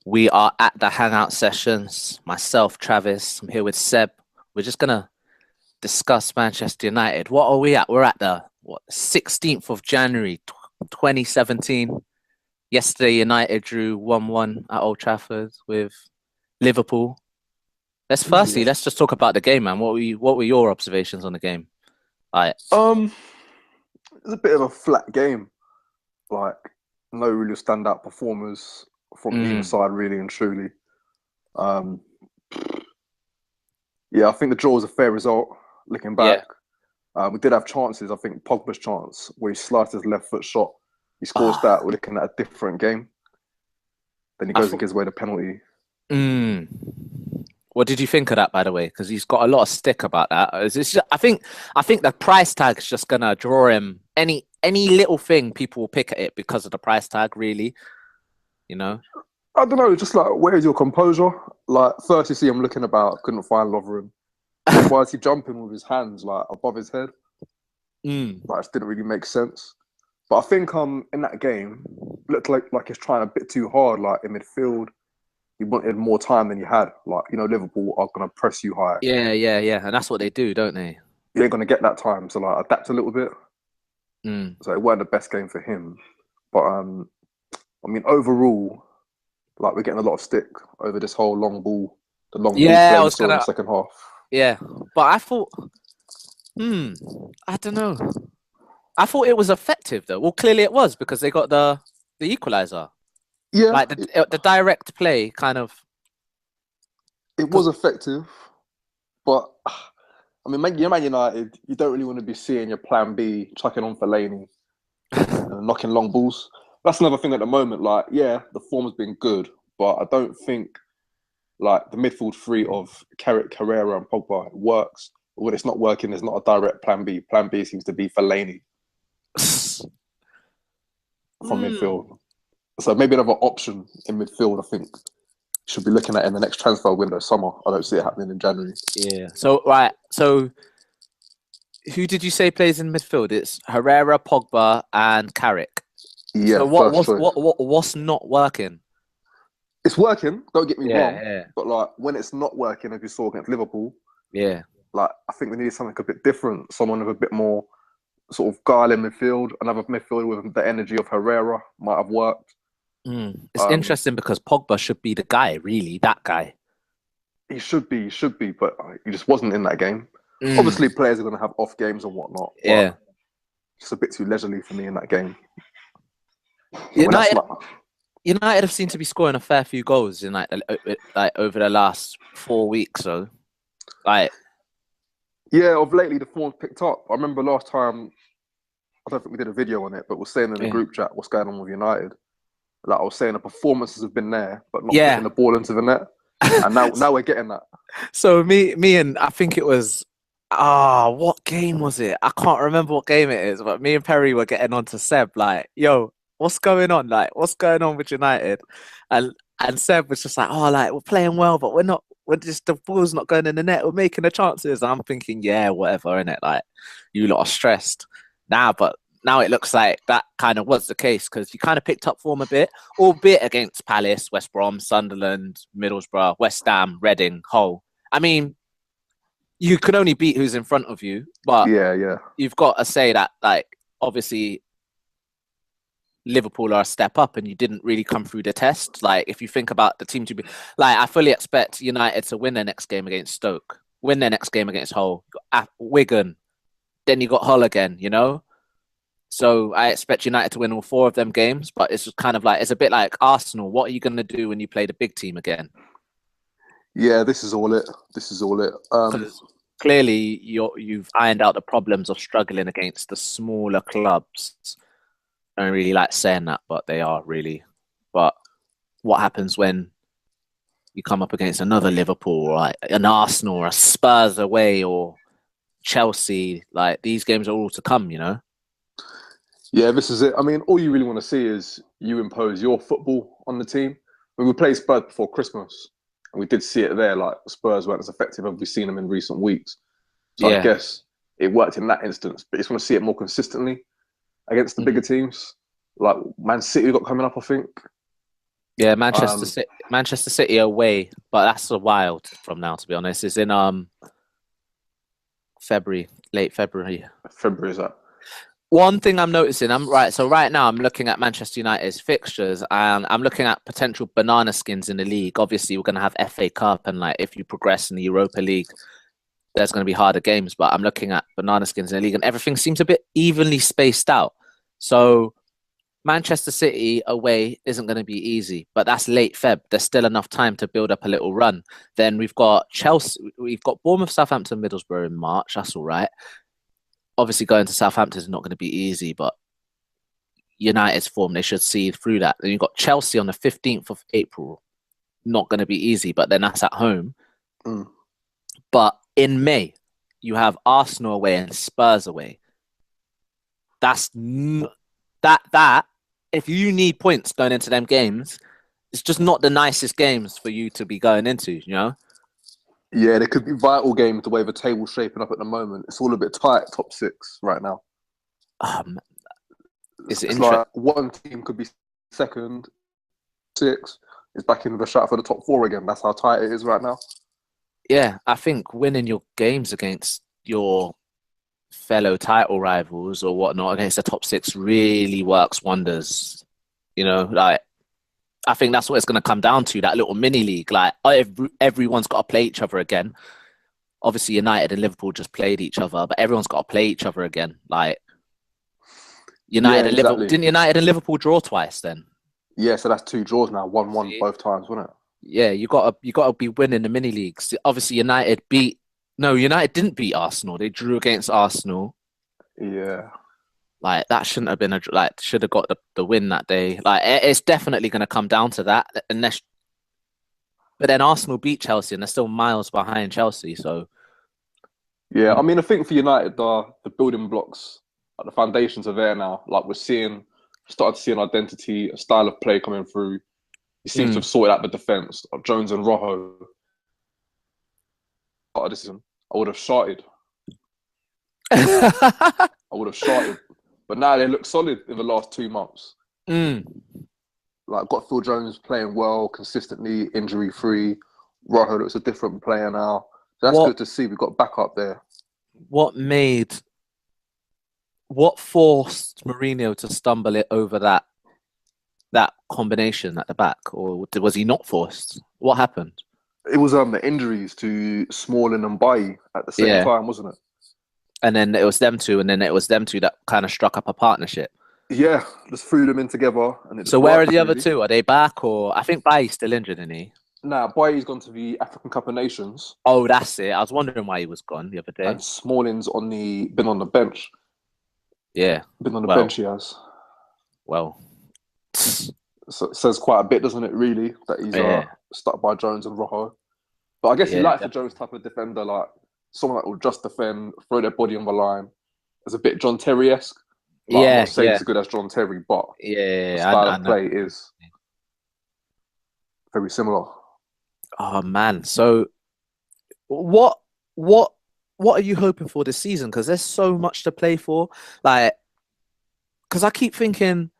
We are at the Hangout sessions. Myself, Travis. I'm here with Seb. We're just gonna discuss Manchester United. What are we at? We're at the 16th of January, 2017. Yesterday, United drew 1-1 at Old Trafford with Liverpool. Yeah. Let's just talk about the game, man. What were your observations on the game? Like, Um, it's a bit of a flat game. Like, no really standout performers from either mm, side, really and truly. Um, yeah, I think the draw was a fair result. Looking back, yeah. we did have chances. I think Pogba's chance where he sliced his left foot shot, he scores that. Ah, We're looking at a different game. Then he I goes and thought. gives away the penalty. Mm. What did you think of that, by the way? Because he's got a lot of stick about that. I think the price tag is just gonna draw him. Any little thing, people will pick at it because of the price tag. Really, you know. I don't know, just like where's your composure? Like first you see him looking about, couldn't find Lovren. Then why is he jumping with his hands like above his head? Mm. Like it didn't really make sense. But I think in that game, it looked like he's trying a bit too hard. Like in midfield, he wanted more time than he had. Like Liverpool are gonna press you high. Yeah, yeah, yeah, and that's what they do, don't they? You ain't gonna get that time to like adapt a little bit. Mm. So it wasn't the best game for him. But I mean overall, like we're getting a lot of stick over this whole the long ball Yeah, play I we was saw in the gonna. second half. Yeah, but I thought, hmm, I don't know. I thought it was effective though. Well, clearly it was because they got the equalizer, Yeah, like the direct play kind of. it was Because effective, but I mean, Man United, you don't really want to be seeing your plan B chucking on Fellaini and knocking long balls. That's another thing at the moment. Like, yeah, the form's been good, but I don't think like the midfield three of Carrick, Carrera, and Pogba works. When it's not working, there's not a direct plan B. Plan B seems to be Fellaini from Hmm. midfield. So maybe another option in midfield. I think should be looking at in the next transfer window, summer. I don't see it happening in January. Yeah. So right. So who did you say plays in midfield? It's Herrera, Pogba, and Carrick. Yeah, So what first was choice. what's not working? It's working. Don't get me Yeah, wrong, yeah, but like when it's not working, as we saw against Liverpool, yeah. like I think we need something a bit different. Someone with a bit more sort of guile in midfield. Another midfield with the energy of Herrera might have worked. It's Um, interesting because Pogba should be the guy, really, that guy. he should be, but he just wasn't in that game. Mm, Obviously, players are going to have off games and whatnot, but yeah. just a bit too leisurely for me in that game. And when that's United not, United have seemed to be scoring a fair few goals in like over the last 4 weeks. So like, yeah, of lately the form's picked up. I remember last time. I don't think we did a video on it, but we're saying in the yeah, group chat what's going on with United. Like I was saying, the performances have been there, but not putting yeah. the ball into the net. And now we're getting that. So me and I think it was what game was it? I can't remember what game it is, but me and Perry were getting on to Seb like, yo, what's going on? Like, what's going on with United? And and Seb was just like, oh, like we're playing well, but we're just the ball's not going in the net. We're making the chances. And I'm thinking, yeah, whatever, innit? Like, you lot are stressed now, but now it looks like that kind of was the case because you kind of picked up form a bit, albeit against Palace, West Brom, Sunderland, Middlesbrough, West Ham, Reading, Hull. I mean, you can only beat who's in front of you, but Yeah, yeah. you've got to say that, like, obviously Liverpool are a step up and you didn't really come through the test. Like, if you think about the team to be, like, I fully expect United to win their next game against Stoke, win their next game against Hull, Wigan, then you got Hull again, you know? So I expect United to win all four of them games, but it's just kind of like, it's a bit like Arsenal. What are you going to do when you play the big team again? Yeah, this is all it. This is all it. Because clearly you've ironed out the problems of struggling against the smaller clubs. I don't really like saying that, but they are really. But what happens when you come up against another Liverpool, or like an Arsenal, or a Spurs away, or Chelsea? Like these games are all to come, you know. Yeah, this is it. I mean, all you really want to see is you impose your football on the team. When we played Spurs before Christmas, and we did see it there, like Spurs weren't as effective as we've seen them in recent weeks. So I Yeah. guess it worked in that instance, but you just want to see it more consistently against the bigger Mm. teams. Like Man City got coming up, I think. Yeah, Um, Manchester City away, but that's a while from now, to be honest. It's in February, late February. February is that? One thing I'm noticing, I'm right. So right now, I'm looking at Manchester United's fixtures, and I'm looking at potential banana skins in the league. Obviously, we're going to have FA Cup, and like if you progress in the Europa League, there's going to be harder games. But I'm looking at banana skins in the league, and everything seems a bit evenly spaced out. So Manchester City away isn't going to be easy, but that's late Feb. There's still enough time to build up a little run. Then we've got Chelsea, we've got Bournemouth, Southampton, Middlesbrough in March. That's all right. Obviously, going to Southampton is not going to be easy, but United's form, they should see through that. Then you've got Chelsea on the 15th of April. Not going to be easy, but then that's at home. Mm. But in May, you have Arsenal away and Spurs away. That's that. If you need points going into them games, it's just not the nicest games for you to be going into. You know. Yeah, there could be vital games the way the table's shaping up at the moment. It's all a bit tight, top six right now. Um, it's It's interesting. like one team could be second, six is back in the shot for the top four again. That's how tight it is right now. Yeah, I think winning your games against your fellow title rivals or whatnot against the top six really works wonders. You know, like I think that's what it's going to come down to, that little mini league. Like everyone's got to play each other again. Obviously, United and Liverpool just played each other, but everyone's got to play each other again. Like Yeah, United and Liverpool, exactly. didn't United and Liverpool draw twice then? Yeah, so that's two draws now, 1-1 See? both times, wasn't it? Yeah, you gotta be winning the mini leagues. Obviously, United beat no, United didn't beat Arsenal. They drew against Arsenal. Yeah. Like that shouldn't have been like should have got the win that day. Like it's definitely going to come down to that. Unless, but then Arsenal beat Chelsea and they're still miles behind Chelsea. So Yeah, you I know, mean, I think for United, the building blocks, like the foundations are there now. Like starting to see an identity, a style of play coming through. He seems to mm. have sorted out the defense. Jones and Rojo, this season, I would have shouted. I would have shouted. But now they look solid in the last 2 months. mm. Like got Phil Jones playing well, consistently, injury free. Rojo looks a different player now. So that's What good to see. We've got backup there. what made what forced Mourinho to stumble it over that combination at the back, or was he not forced? What happened? It was the injuries to Smalling and Bailly at the same Yeah, time, wasn't it? and then it was them two, and then it was them two that kind of struck up a partnership. Yeah, just threw them in together and it So just where are worked the other really. two? Are they back, or I think Bailly's still injured, isn't he? Now, Bailly's gone to the African Cup of Nations Oh, that's it. I was wondering why he was gone the other day. and Smalling's been on the bench. Yeah. Been on the bench, Well, he has. well. So it says quite a bit, doesn't it, really, that he's Yeah. stuck by Jones and Rojo. But I guess he Yeah. likes the Jones type of defender, like someone that will just defend, throw their body on the line. It's a bit John Terry-esque. Like, I'm not Yeah. saying Yeah. he's as good as John Terry, but the Yeah. style I of know. play is very similar. Oh man. So what what what are you hoping for this season? Because there's so much to play for. Like, because I keep thinking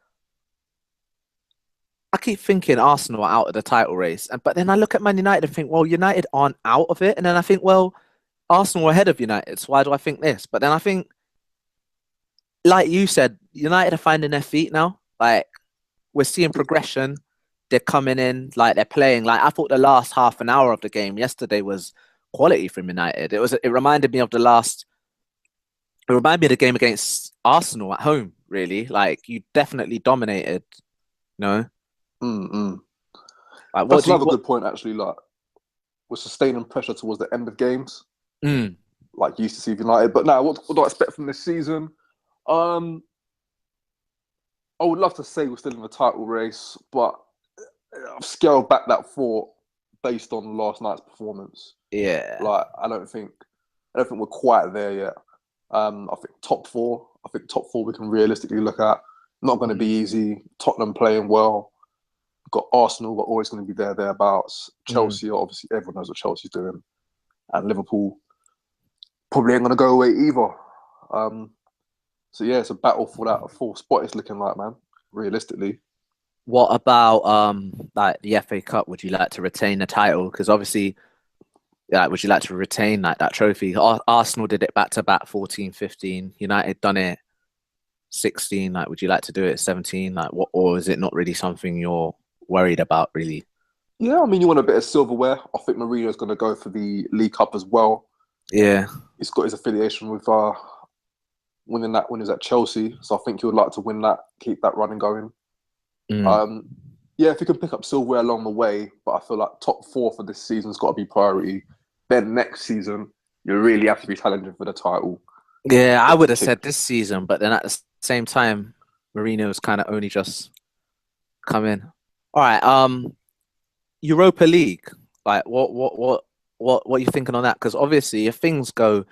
Arsenal are out of the title race, and but then I look at Man United and think, well, United aren't out of it, and then I think, well, Arsenal are ahead of United. So why do I think this? But then I think, like you said, United are finding their feet now. Like we're seeing progression. They're coming in, like they're playing. Like I thought the last half an hour of the game yesterday was quality from United. It reminded me of the last. It reminded me of the game against Arsenal at home. Really, like you definitely dominated. No, Mm-mm. like what That's do you another what? good point, actually. Like, we're sustaining pressure towards the end of games, Mm, like you used to see with United. But now, what do I expect from this season? Um, I would love to say we're still in the title race, but I've scaled back that thought based on last night's performance. yeah. Like, I don't think we're quite there yet. I think top four. I think top four we can realistically look at. Not going to be Mm, easy. Tottenham playing well. We've got Arsenal. We're always going to be thereabouts. mm. Chelsea, obviously, everyone knows what Chelsea's doing, and Liverpool probably ain't going to go away either. So yeah, it's a battle for that fourth spot. It's looking like, man. Realistically. What about like the FA Cup? Would you like to retain the title? Because obviously, like, would you like to retain like that trophy? Arsenal did it back to back 14, 15. United done it 16. Like, would you like to do it 17? Like, what, or is it not really something you're worried about, really? Yeah, I mean, you want a bit of silverware. I think Mourinho's going to go for the League Cup as well. Yeah. He's got his affiliation with winning that when he was at Chelsea, so I think he would like to win that, keep that running going. Mm. Um, yeah, if you can pick up silverware along the way, but I feel like top four for this season's got to be priority. Then next season, you really have to be challenging for the title. Yeah, I Get would to have tick. said this season, but then at the same time, Mourinho's kind of only just come in. All right. Europa League. Like, what are you thinking on that? Because obviously, if things go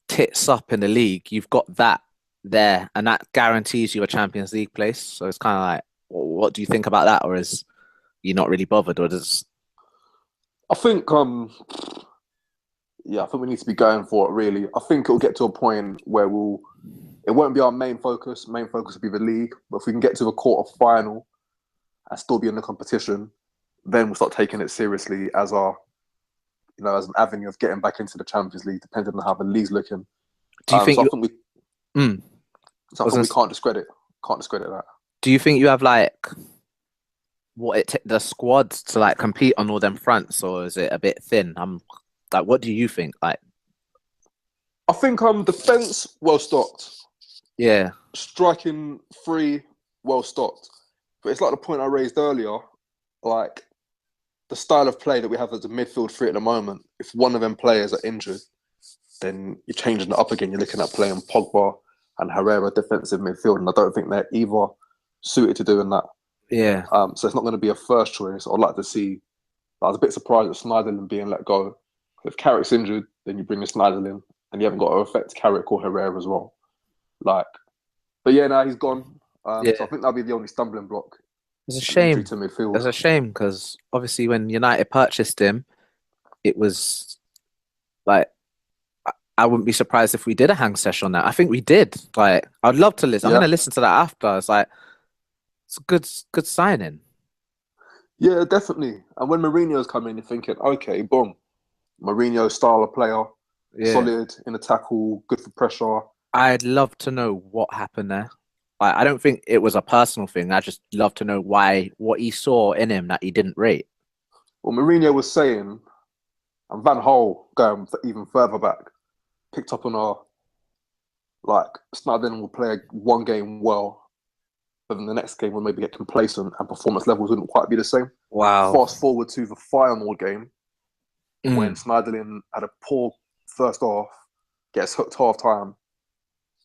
tits up in the league, you've got that there, and that guarantees you a Champions League place. So it's kind of like, what do you think about that, or is you not really bothered, or does? I think, yeah, I think we need to be going for it. Really, I think it'll get to a point where it won't be our main focus. Main focus will be the league. But if we can get to a quarter final and still be in the competition, then we'll start taking it seriously as as an avenue of getting back into the Champions League, depending on how the league's looking. Do you think So I you? think we, Mm, so I think we wasn't. can't discredit that. Do you think you have like the squads to like compete on all them fronts, or is it a bit thin? I'm like, what do you think? Like, I think defense well stocked, yeah, striking free well stocked, but it's like the point I raised earlier, like the style of play that we have as a midfield three at the moment. If one of them players are injured, then you're changing it up again. You're looking at playing Pogba and Herrera defensive midfield, and I don't think they're either suited to doing that. yeah, So it's not going to be a first choice. I'd like to see. I was a bit surprised at Snyderlin being let go. If Carrick's injured, then you bring in Snyderlin, and you haven't got to affect Carrick or Herrera as well. Like, but yeah, now he's gone. So I yeah. think that'll be the only stumbling block: It's a the injury shame. to midfield. It's a shame because obviously when United purchased him, it was like I wouldn't be surprised if we did a hang session on that. I think we did. Like, I'd love to listen. I'm Yeah, gonna listen to that after. It's like it's a good signing. yeah, definitely. And when Mourinho's come in, you're thinking, okay, boom, Mourinho style of player, Yeah. solid in the tackle, good for pressure. I'd love to know what happened there. Like, I don't think it was a personal thing. I just love to know why, what he saw in him that he didn't rate. Well, Mourinho was saying, and Van Hol going even further back, picked up on our like Snyder will play one game well, but then the next game will maybe get complacent and performance levels wouldn't quite be the same. Wow. Fast forward to the final game when Mm. Snyderlin had a poor first half, gets hooked half time,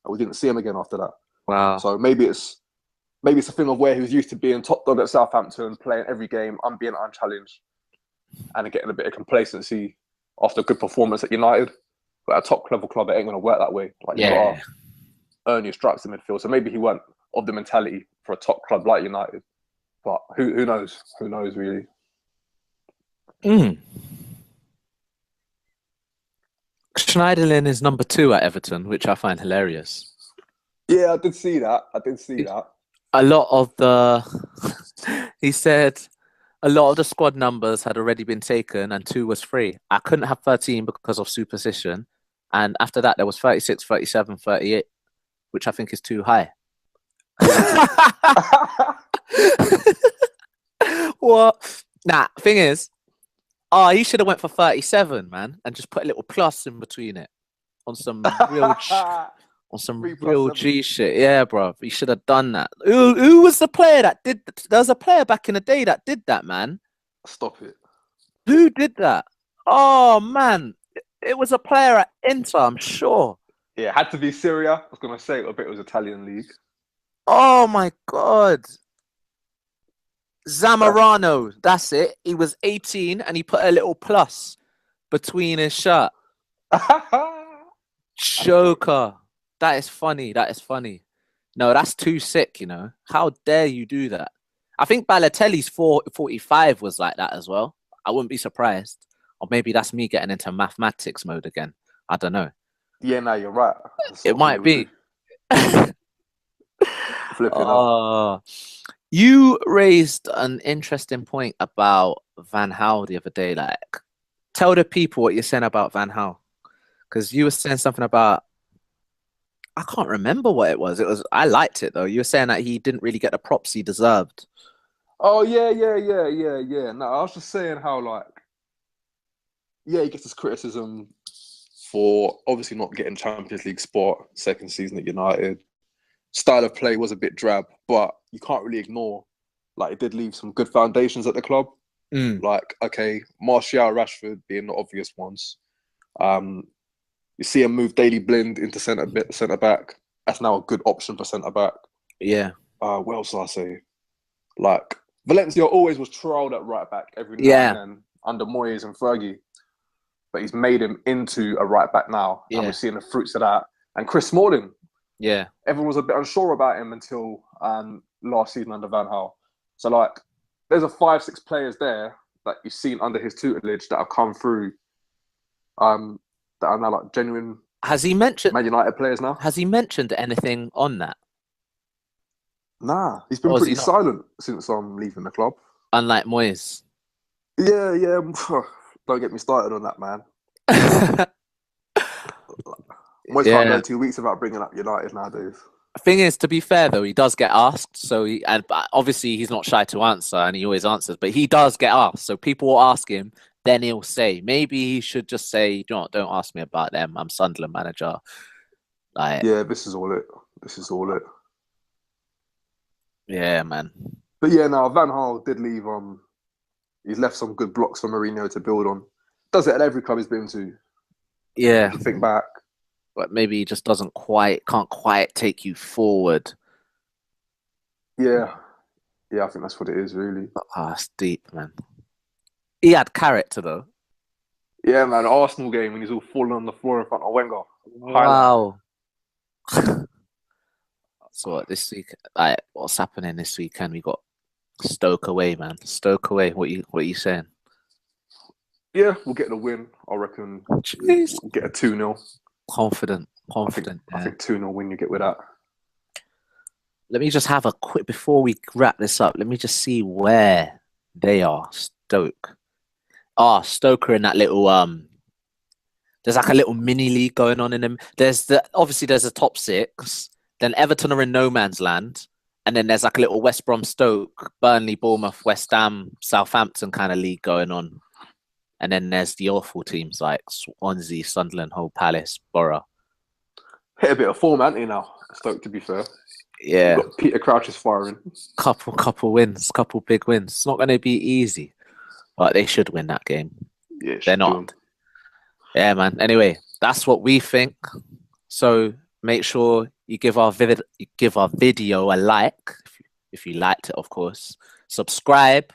and we didn't see him again after that. Wow. So maybe it's a thing of where he was used to being top dog at Southampton, playing every game, being unchallenged, and getting a bit of complacency after a good performance at United. But at a top level club, it ain't going to work that way. Like you've got Yeah. to earn your stripes in midfield. So maybe he weren't of the mentality for a top club like United. But who knows? Who knows really? Mm. Schneiderlin is number 2 at Everton, which I find hilarious. Yeah, I did see that. I did see that. A lot of the, he said, a lot of the squad numbers had already been taken and 2 was free. I couldn't have 13 because of superstition. And after that, there was 36, 37, 38, which I think is too high. What? Nah, thing is, oh, he should have went for 37, man, and just put a little plus in between it on some on some 3 plus real 7. G shit. Yeah, bro, he should have done that. Who was the player that did? There was a player back in the day that did that, man. Stop it. Who did that? Oh man, it was a player at Inter, I'm sure. Yeah, it had to be Syria. I was going to say it was Italian league. Oh my god. Zamorano, that's it. He was 18 and he put a little plus between his shirt. Joker. That is funny. That is funny. No, that's too sick, you know. How dare you do that? I think Balotelli's 45 was like that as well. I wouldn't be surprised. Or maybe that's me getting into mathematics mode again. I don't know. Yeah, no, you're right. That's the It sort of thing might he would do. be. Flipping out. Oh, You raised an interesting point about Van Gaal the other day. Like, tell the people what you're saying about Van Gaal, because you were saying something about I can't remember what it was. It was I liked it though. You were saying that he didn't really get the props he deserved. Oh yeah. No, I was just saying how like yeah, he gets his criticism for obviously not getting Champions League spot second season at United. Style of play was a bit drab, but you can't really ignore like it did leave some good foundations at the club. Mm, Like okay, Martial, Rashford being the obvious ones. Um, you see him move Daily Blind into centre back. That's now a good option for centre back. yeah, What else do I say? Like Valencia always was trialled at right back every now and yeah, then under Moyes and Fergie, but he's made him into a right back now, and we're yeah, seeing the fruits of that. And Chris Smalling, yeah, everyone was a bit unsure about him until last season under Van Gaal. So like, there's a 5, 6 players there that you've seen under his tutelage that have come through, that are now like genuine Has he mentioned? Man United players now. Has he mentioned anything on that, Nah, he's been or is he pretty not? silent since I'm leaving the club. Unlike Moyes. Yeah. Don't get me started on that, man. Moyes can't Yeah. go 2 weeks without bringing up United nowadays. Thing is, to be fair though, he does get asked. So but obviously he's not shy to answer, and he always answers. But he does get asked, so people will ask him. Then he'll say, maybe he should just say, don't ask me about them. I'm Sunderland manager." Like, Yeah, this is all it. This is all it. yeah, man. But yeah, now Van Gaal did leave. He's left some good blocks for Mourinho to build on. Does it at every club he's been to. Yeah, If you think back, but maybe he just can't quite take you forward. yeah, I think that's what it is, really. It's deep, man. He had character though. Yeah, man. Arsenal game when he's all falling on the floor in front of Wenger. Highlight. Wow. So what this week? Like, what's happening this weekend? We got Stoke away, man. Stoke away. What you saying? Yeah, we'll get the win. I reckon Jeez. we'll get a 2-0. Confident, I think confident. I Yeah. think 2-0 win you get with that. Let me just have a quick before we wrap this up. Let me just see where they are. Stoke. Stoke are in that little There's like a little mini league going on in them. Obviously there's a top six. Then Everton are in no man's land, and then there's like a little West Brom, Stoke, Burnley, Bournemouth, West Ham, Southampton kind of league going on. And then there's the awful teams like Swansea, Sunderland, Hull Palace, Borough. Hit a bit of form, ain't he, now? Stoke, to be fair. You've Yeah, got Peter Crouch is firing. couple wins, couple big wins. It's not going to be easy, but they should win that game. Yeah, They're should do him. not. Yeah, man. Anyway, that's what we think. So make sure you give our video a like if you liked it, of course. Subscribe,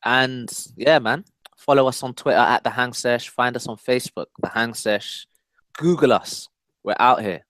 and yeah, man. Follow us on Twitter at the Hang Sesh. Find us on Facebook, the Hang Sesh. Google us. We're out here.